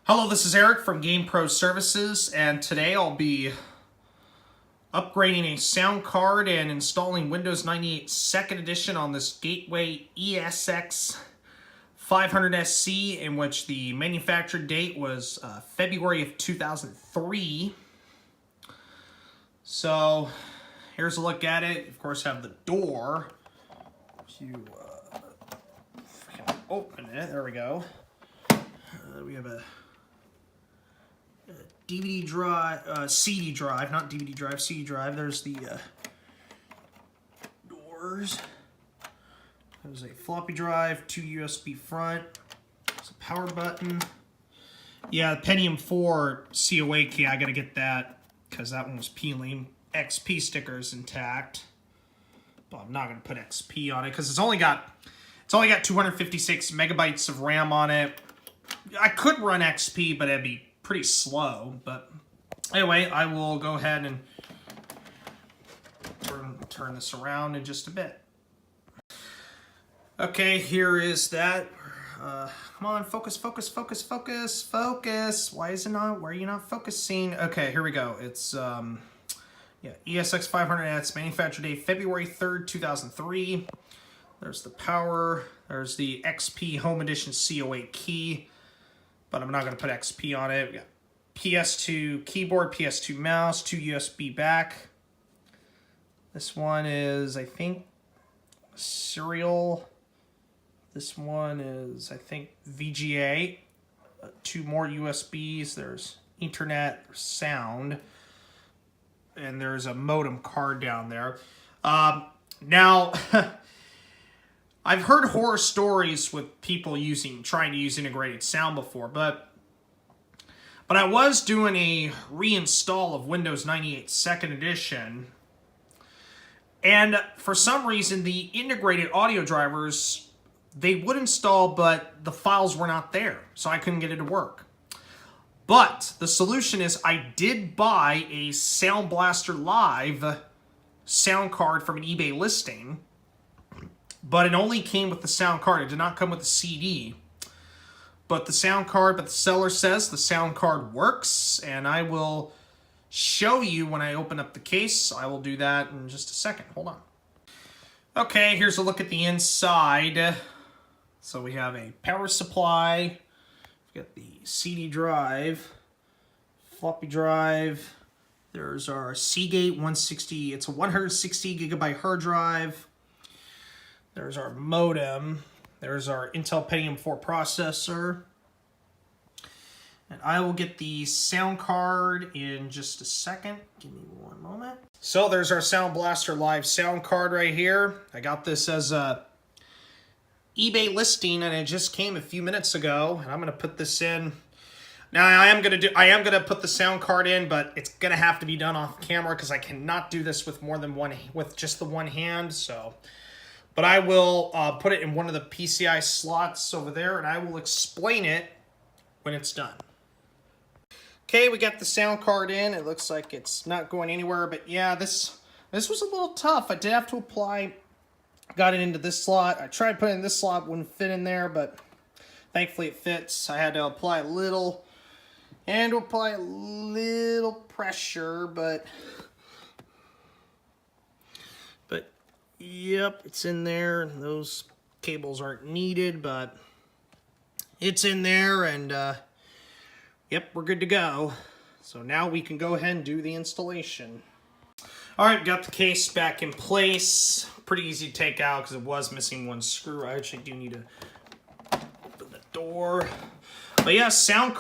Hello, this is Eric from Game Pro Services, and today I'll be upgrading a sound card and installing Windows 98 2nd Edition on this Gateway ESX 500S, in which the manufacture date was February of 2003. So here's a look at it. Of course, have the door. You open it. There we go. We have a DVD drive, CD drive, not DVD drive, CD drive. There's the doors. There's a floppy drive, 2 USB front. There's a power button. Yeah, the Pentium 4 COA key, I gotta get that because that one was peeling. XP stickers intact, but I'm not gonna put XP on it because it's only got 256 megabytes of RAM on it. I could run XP, but it'd be pretty slow. But anyway, I will go ahead and turn this around in just a bit. Okay, here is that. Come on, focus, focus, focus, focus, focus. Why is it not? Why are you not focusing? Okay, here we go. It's ESX 500S, manufacture date February 3rd, 2003. There's the power. There's the XP Home Edition COA key, but I'm not going to put XP on it. We got PS2 keyboard, PS2 mouse, 2 USB back. This one is, I think, serial. This one is, I think, VGA. 2 more USBs. There's Ethernet, there's sound, and there's a modem card down there. Now, I've heard horror stories with people trying to use integrated sound before, but I was doing a reinstall of Windows 98 2nd Edition, and for some reason the integrated audio drivers, they would install, but the files were not there, so I couldn't get it to work. But the solution is I did buy a Sound Blaster Live sound card from an eBay listing, but it only came with the sound card. It did not come with the CD. But the seller says the sound card works, and I will show you when I open up the case. I will do that in just a second. Hold on. Okay, here's a look at the inside. So we have a power supply. We've got the CD drive, floppy drive. There's our Seagate 160. It's a 160 gigabyte hard drive. There's our modem. There's our Intel Pentium 4 processor. And I will get the sound card in just a second. Give me one moment. So there's our Sound Blaster Live sound card right here. I got this as a eBay listing, and it just came a few minutes ago. And I'm going to put this in. Now I am going to put the sound card in, but it's going to have to be done off camera because I cannot do this with just the one hand. So. But I will put it in one of the PCI slots over there, and I will explain it when it's done. Okay, we got the sound card in. It looks like it's not going anywhere, but yeah, this was a little tough. I did have to apply, got it into this slot. I tried putting it in this slot, wouldn't fit in there, but thankfully it fits. I had to apply a little pressure, but yep, it's in there. Those cables aren't needed, but it's in there, and yep, we're good to go. So now we can go ahead and do the installation. All right, got the case back in place. Pretty easy to take out because it was missing one screw. I actually do need to open the door. But yeah, sound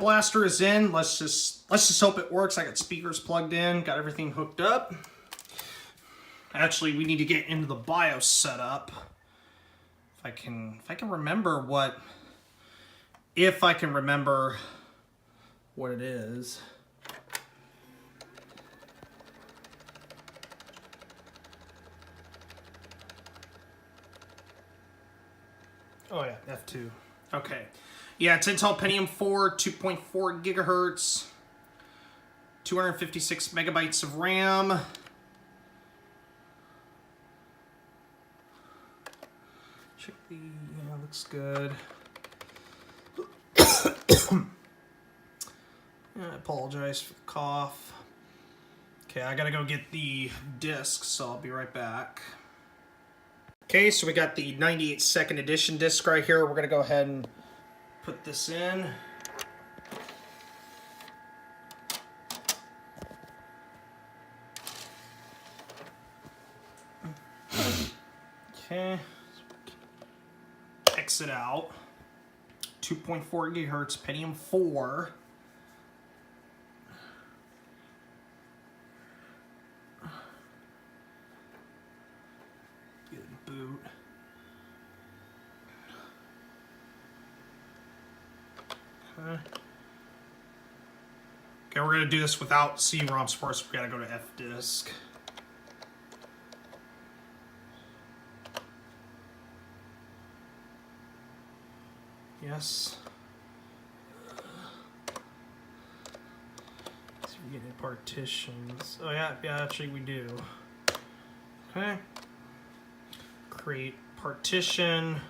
blaster is in. Let's just hope it works. I got speakers plugged in, got everything hooked up. Actually, we need to get into the BIOS setup. If I can remember what it is. Oh yeah, F2. Okay. Yeah, it's Intel Pentium 4, 2.4 gigahertz, 256 megabytes of RAM. Should be, looks good. I apologize for the cough. Okay, I gotta go get the disc, so I'll be right back. Okay, so we got the 98-second edition disc right here. We're gonna go ahead and put this in. Okay, exit out. 2.4 gigahertz, Pentium 4. Good boot. Okay, we're going to do this without CD-ROM support, so we got to go to F-disk. Yes. Let's see if we get any partitions. Oh yeah, actually we do. Okay. Create partition.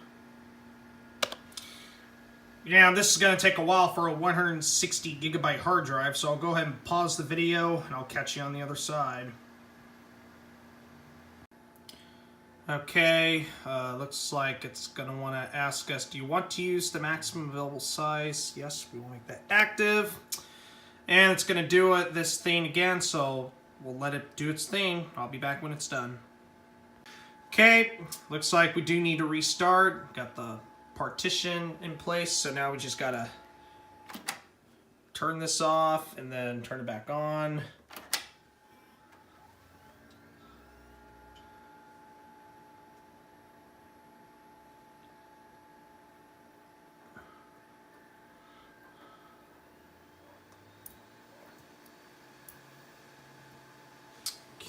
Yeah, this is going to take a while for a 160 gigabyte hard drive, so I'll go ahead and pause the video and I'll catch you on the other side. Okay, looks like it's going to want to ask us, do you want to use the maximum available size? Yes, we will make that active. And it's going to do this thing again, so we'll let it do its thing. I'll be back when it's done. Okay, looks like we do need to restart. Got the partition in place, so now we just got to turn this off and then turn it back on.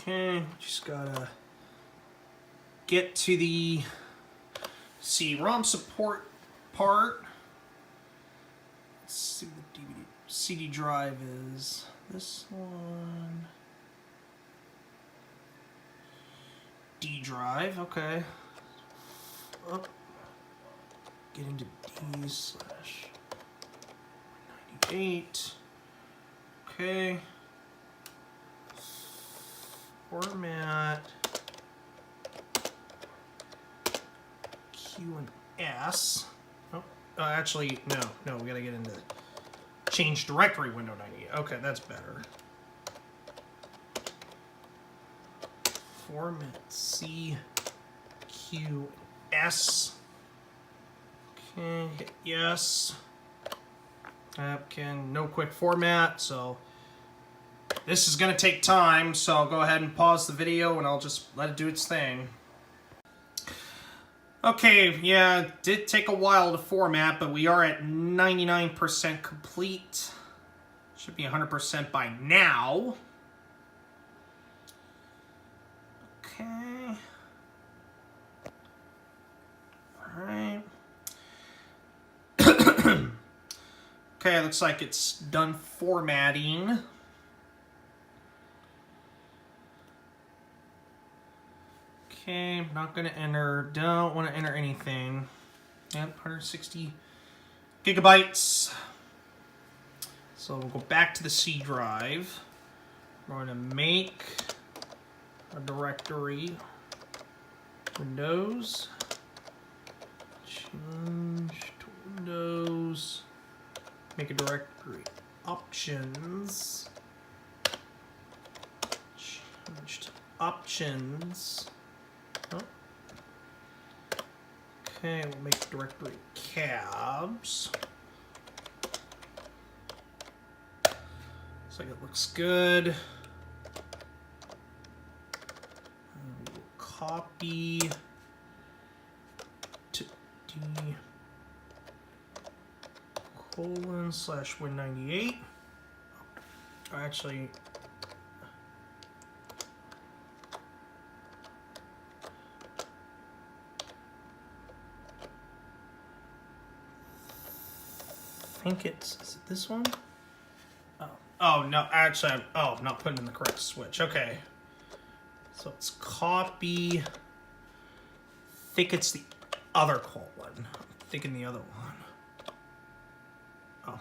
Okay, just gotta get to the CD-ROM support part. Let's see what the DVD CD drive is. This one. D drive, okay. Up. Get into D/98. Okay. Format Q and S. Oh, actually, no, we gotta get into change directory window 98. Okay, that's better. Format C, Q, S. Okay, hit yes. No quick format, so this is going to take time, so I'll go ahead and pause the video and I'll just let it do its thing. Okay, yeah, it did take a while to format, but we are at 99% complete. Should be 100% by now. Okay. Alright. Okay, looks like it's done formatting. Okay, I'm not going to enter, don't want to enter anything. Yep, 160 gigabytes. So we'll go back to the C drive. We're going to make a directory, Windows, change to Windows, make a directory, options, change to options. Okay, we'll make directory cabs. Looks like it looks good. And we will copy to D :/Win98. Actually, I think is it this one? Oh no, actually, I'm not putting in the correct switch. Okay. So it's copy. I think it's the other colon. I'm thinking the other one. Oh.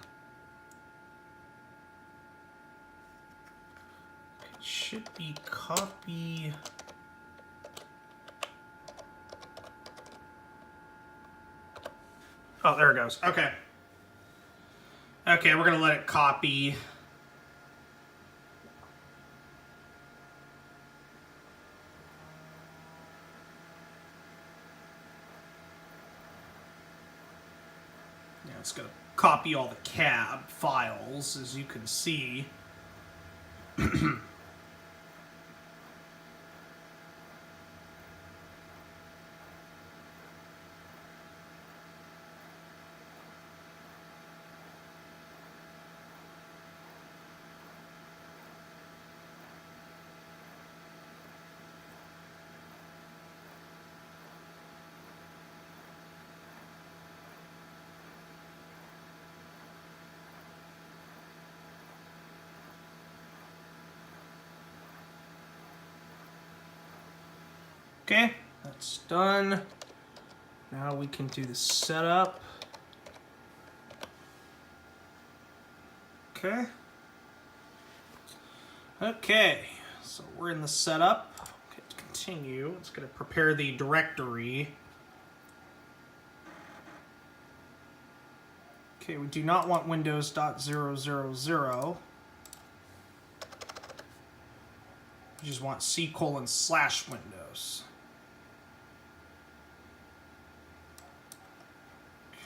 It should be copy. Oh, there it goes. Okay. Okay, we're going to let it copy. Yeah, it's going to copy all the cab files, as you can see. Okay, that's done. Now we can do the setup. Okay. Okay, so we're in the setup. Okay, to continue, it's going to prepare the directory. Okay, we do not want Windows.000. We just want C:/Windows.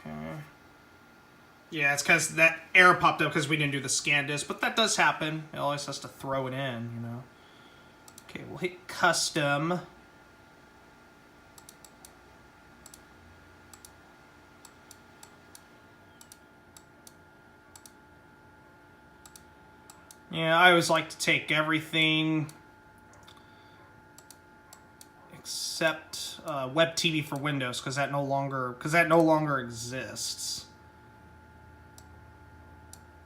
Okay. Yeah, it's because that error popped up because we didn't do the scan disk, but that does happen. It always has to throw it in, you know. Okay, we'll hit custom. Yeah, I always like to take everything except Web TV for Windows because that no longer exists.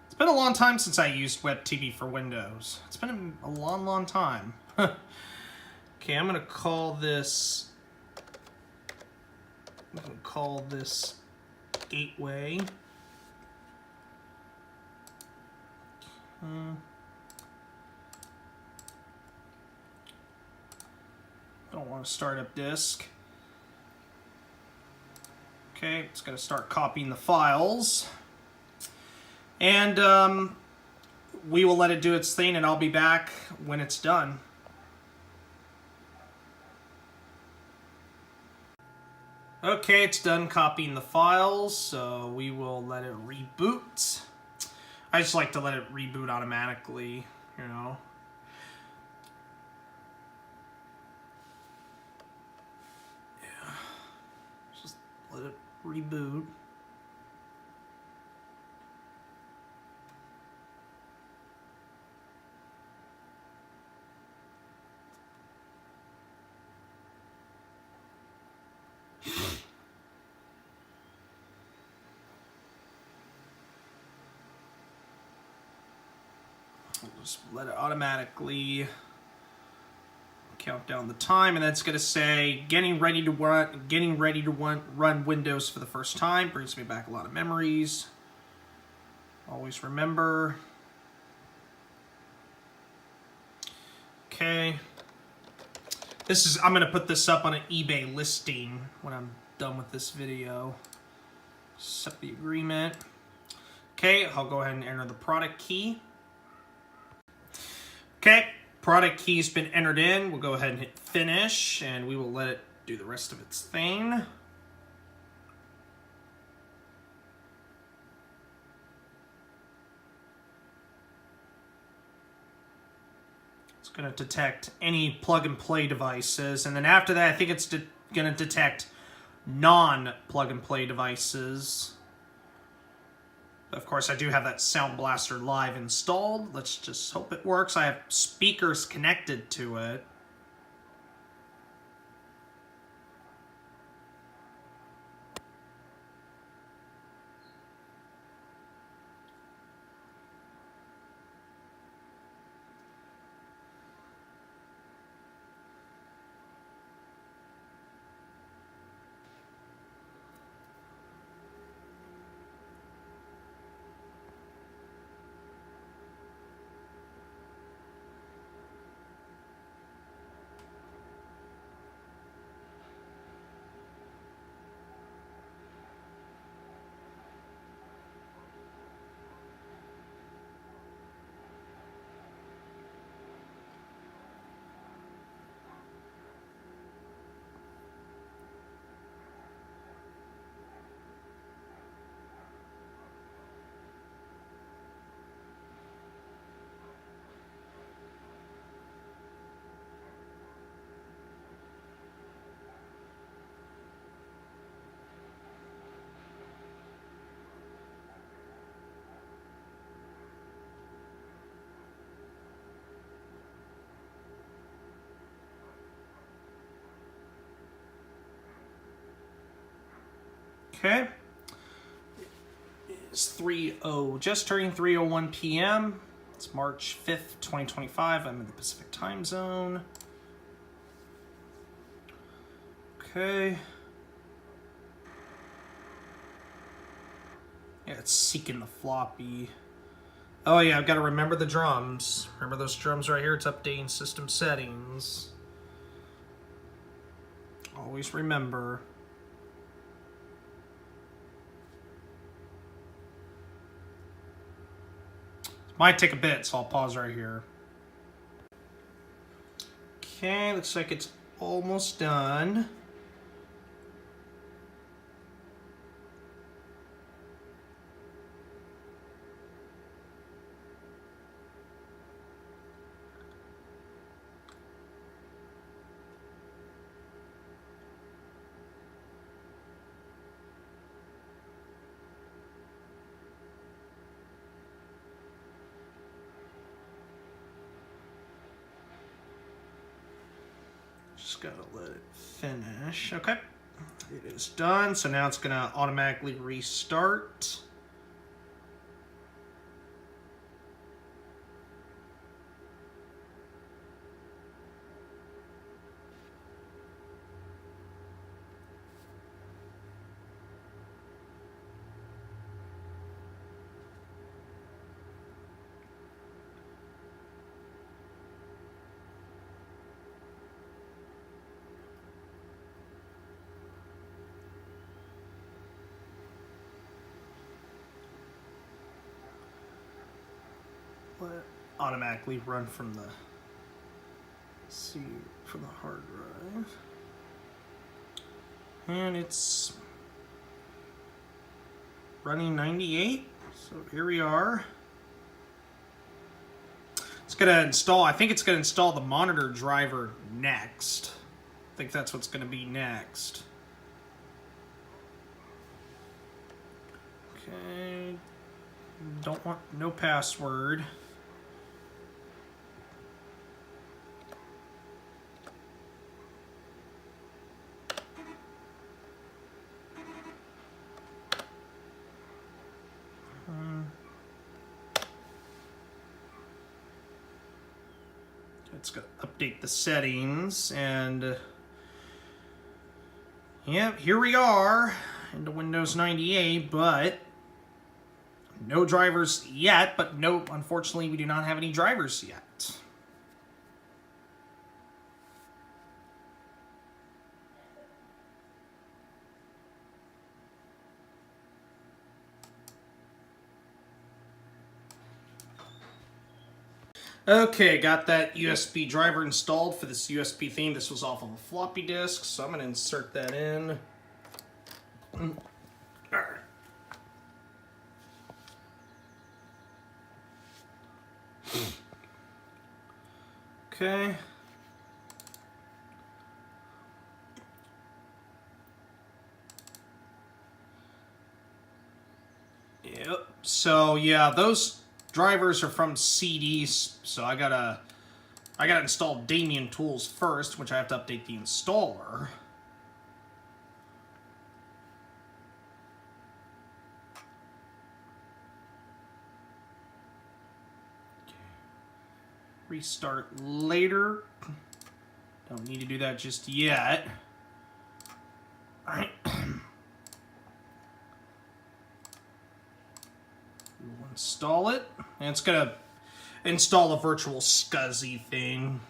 It's been a long time since I used Web TV for Windows. It's been a long, long time. Okay, I'm gonna call this. I'm gonna call this Gateway. Don't want to start up disk. Okay, it's going to start copying the files. And we will let it do its thing, and I'll be back when it's done. Okay, it's done copying the files, so we will let it reboot. I just like to let it reboot automatically, you know. Yeah. Just let it reboot. We'll just let it automatically count down the time, and that's going to say getting ready to run Windows for the first time. Brings me back a lot of memories. Always remember. Okay. I'm going to put this up on an eBay listing when I'm done with this video. Accept the agreement. Okay, I'll go ahead and enter the product key. Okay, product key's been entered in. We'll go ahead and hit finish, and we will let it do the rest of its thing. It's going to detect any plug-and-play devices, and then after that, I think it's going to detect non-plug-and-play devices. Of course, I do have that Sound Blaster Live installed. Let's just hope it works. I have speakers connected to it. Okay. It's 3:0, just turning 3:01 p.m. It's March 5th, 2025. I'm in the Pacific time zone. Okay. Yeah, it's seeking the floppy. Oh yeah, I've got to remember the drums. Remember those drums right here? It's updating system settings. Always remember. Might take a bit, so I'll pause right here. Okay, looks like it's almost done. Just gotta let it finish. Okay, it is done. So now it's gonna automatically restart. Let it automatically run from the hard drive. And it's running 98. So here we are. It's gonna install, I think it's gonna install the monitor driver next. I think that's what's gonna be next. Okay. Don't want no password. It's going to update the settings, and yeah, here we are into Windows 98, but no drivers yet. But no, unfortunately, we do not have any drivers yet. Okay, got that USB driver installed for this USB theme. This was off of a floppy disk, so I'm going to insert that in. Okay. Yep. So yeah, those drivers are from CDs, so I gotta install Damien Tools first, which I have to update the installer. Restart later. Don't need to do that just yet. All right. We'll install it, and it's gonna install a virtual SCSI thing.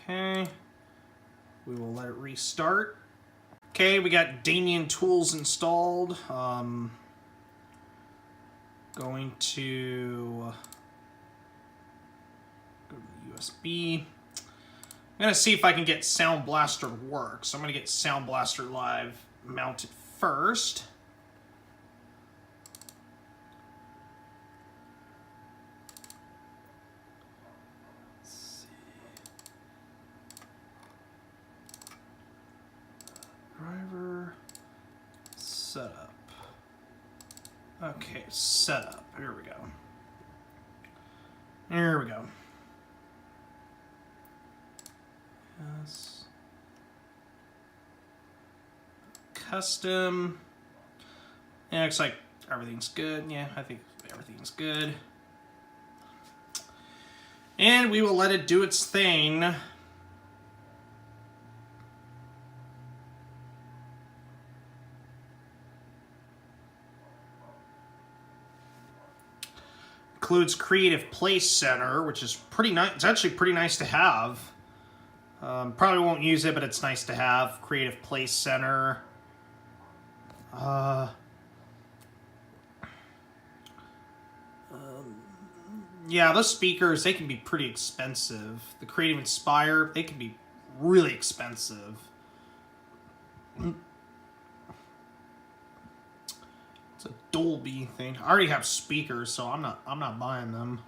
Okay. We will let it restart. Okay, we got Damien Tools installed. Going to go to the USB. I'm going to see if I can get Sound Blaster work. So I'm going to get Sound Blaster Live mounted first. Let's see. Driver setup. Okay, setup. Here we go. Here we go. Yes. custom. Yeah, looks like everything's good. Yeah, I think everything's good. And we will let it do its thing. Includes Creative Place Center, which is pretty nice. It's actually pretty nice to have. Probably won't use it, but it's nice to have. Creative Place Center. Yeah, those speakers, they can be pretty expensive. The Creative Inspire, they can be really expensive. It's a Dolby thing. I already have speakers, so I'm not buying them.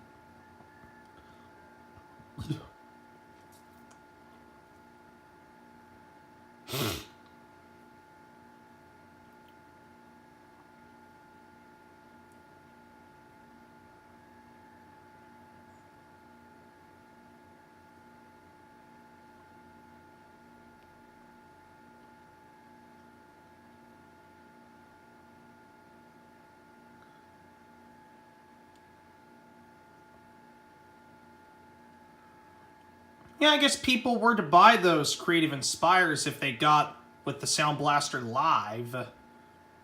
Yeah, I guess people were to buy those Creative Inspires if they got with the Sound Blaster Live.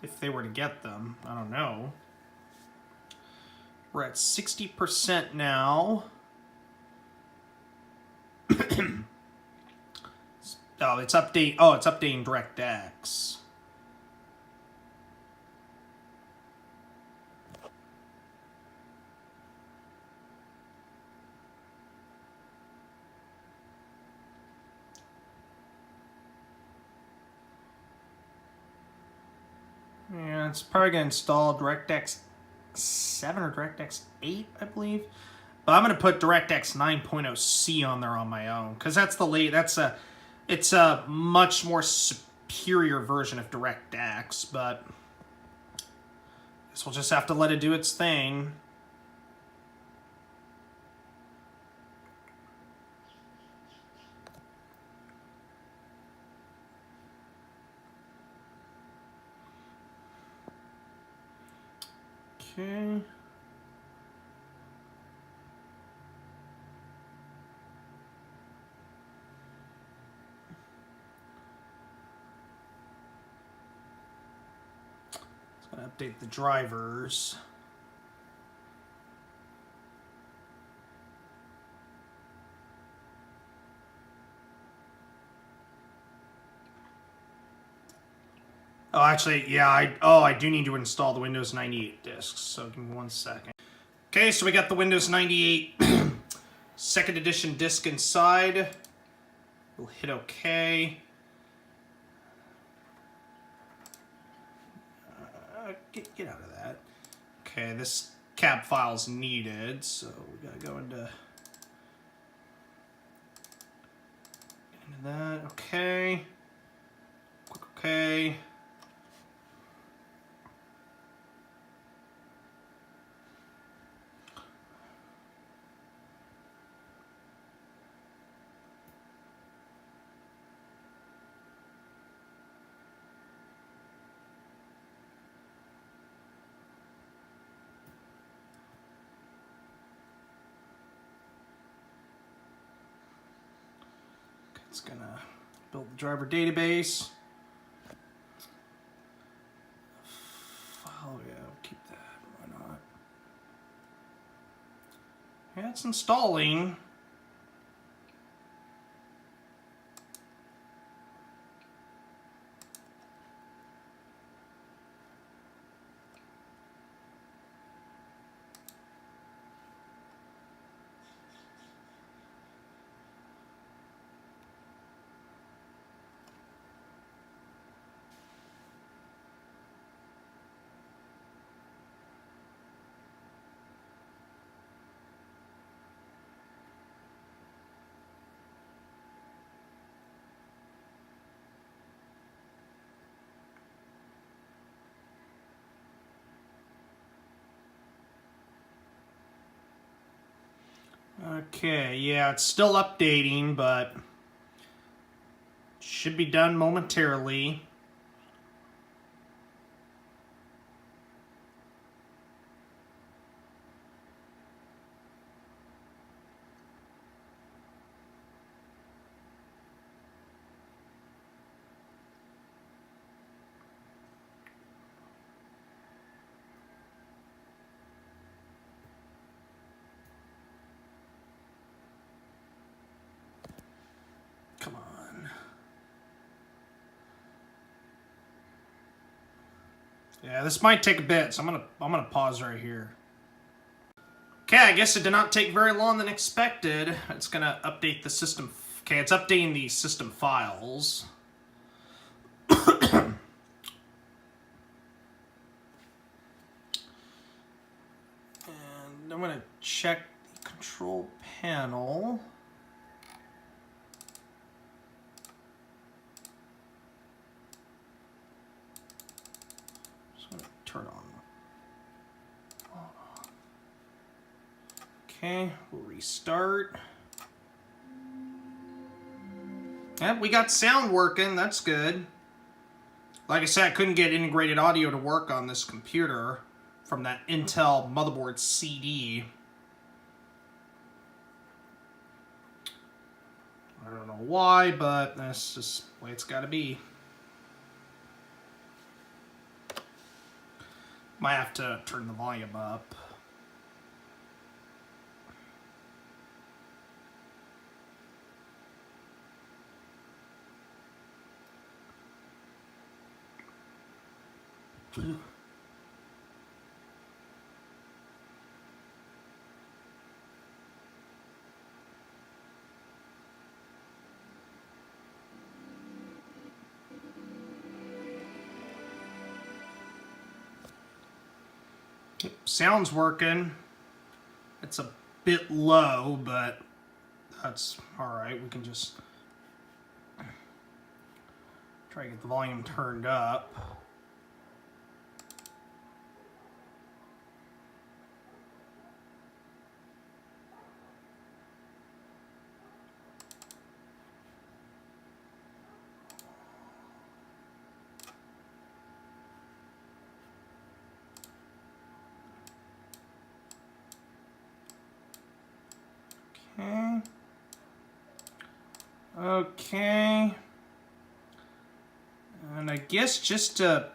If they were to get them. I don't know. We're at 60% now. Oh, it's updating DirectX. Yeah, it's probably going to install DirectX 7 or DirectX 8, I believe. But I'm going to put DirectX 9.0C on there on my own, because that's the it's a much more superior version of DirectX, but I guess we'll just have to let it do its thing. Okay. It's going to update the drivers. Oh, actually, yeah, I do need to install the Windows 98 disks, so give me 1 second. Okay, so we got the Windows 98 second edition disk inside. We'll hit OK. Get out of that. Okay, this cab file is needed, so we gotta go into that. Okay. Click OK. It's gonna build the driver database. Oh yeah, we'll keep that. Why not? Yeah, it's installing. Okay, yeah, it's still updating, but should be done momentarily. Yeah, this might take a bit, so I'm gonna pause right here. Okay, I guess it did not take very long than expected. It's gonna update the system. Okay, it's updating the system files. And I'm gonna check the control panel. Just gonna turn on. Okay, we'll restart. Yeah, we got sound working, that's good. Like I said, I couldn't get integrated audio to work on this computer from that Intel motherboard CD. I don't know why, but that's just the way it's gotta be. Might have to turn the volume up. Sound's working. It's a bit low, but that's alright. We can just try to get the volume turned up. Okay. Okay. And I guess just to...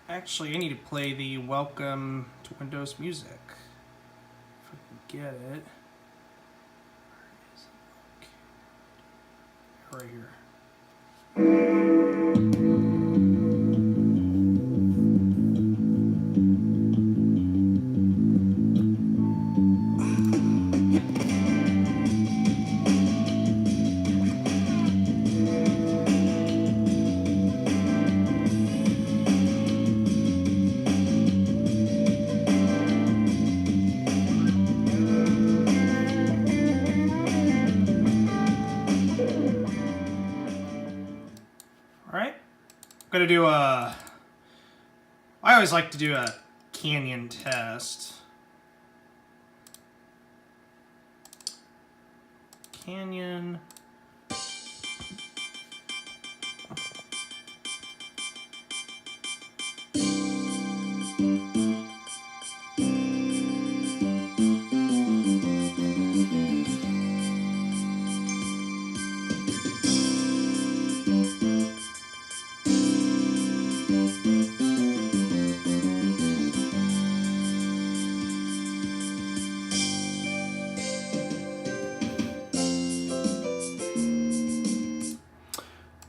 Actually, I need to play the Welcome to Windows music. If I can get it. Where is it? Okay. Right here. Gonna do a... I always like to do a canyon test. Canyon...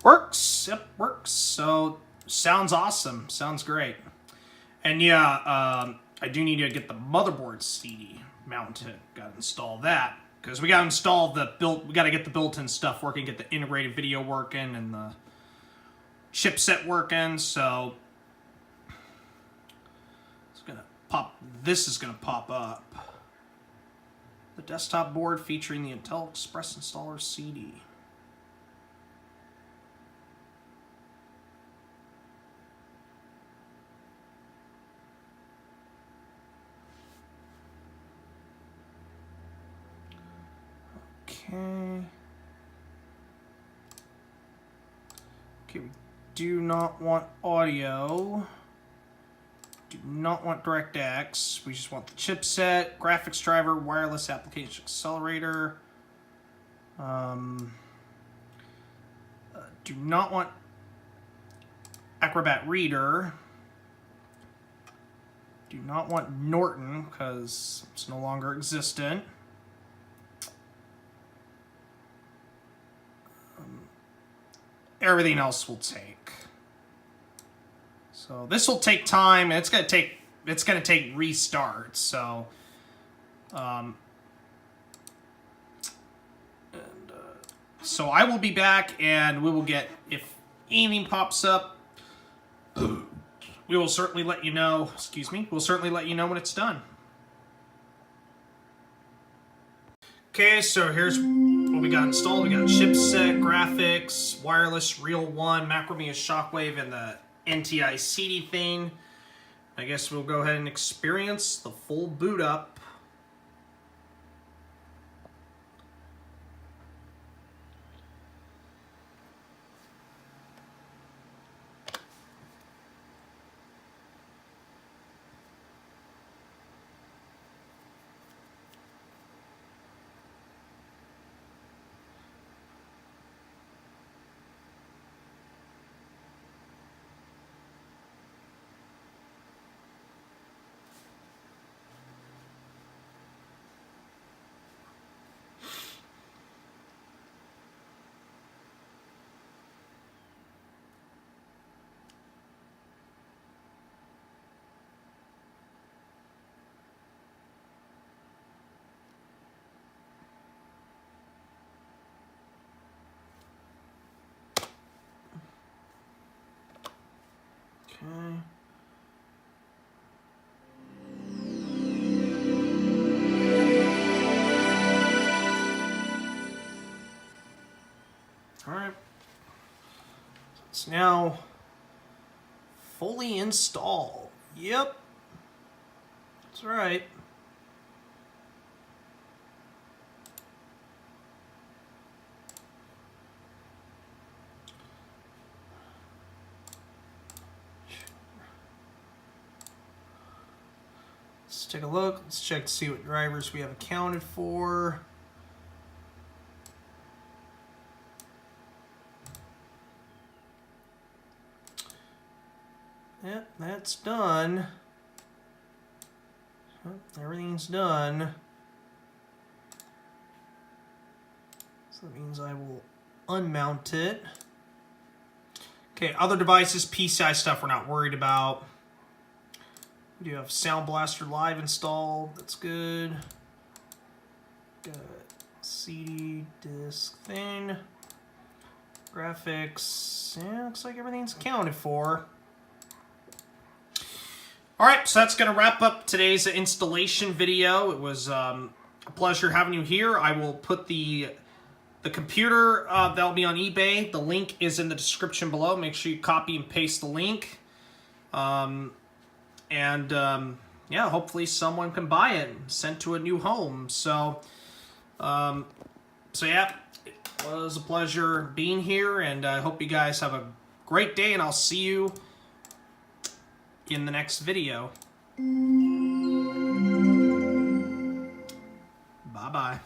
Works. Yep, works. So, sounds awesome. Sounds great. And yeah, I do need to get the motherboard CD mounted. Got to install that. Because we got to install the we got to get the built-in stuff working, get the integrated video working, and the chipset working. So, it's going to pop. This is going to pop up. The desktop board featuring the Intel Express Installer CD. Okay. Okay, we do not want audio. Do not want DirectX. We just want the chipset, graphics driver, wireless application accelerator. Do not want Acrobat Reader. Do not want Norton because it's no longer existent. everything else will take. So this will take time. It's gonna take restarts. So, so I will be back, and we will get, if anything pops up, we will certainly let you know. Excuse me. We'll certainly let you know when it's done. Okay, so here's what we got installed. We got chipset, graphics, wireless, Real 1, Macromedia Shockwave, and the NTI CD thing. I guess we'll go ahead and experience the full boot up. Okay. All right. It's now fully installed. Yep. That's right. Let's take a look. Let's check to see what drivers we have accounted for. Yep, that's done. Everything's done. So that means I will unmount it. Okay, other devices, PCI stuff we're not worried about. We do have Sound Blaster Live installed. That's good. Got CD disc thing. Graphics. Yeah, looks like everything's accounted for. Alright, so that's going to wrap up today's installation video. It was a pleasure having you here. I will put the computer that'll be on eBay. The link is in the description below. Make sure you copy and paste the link. Yeah, hopefully someone can buy it and send to a new home. So yeah, it was a pleasure being here, and I hope you guys have a great day, and I'll see you in the next video. Bye-bye.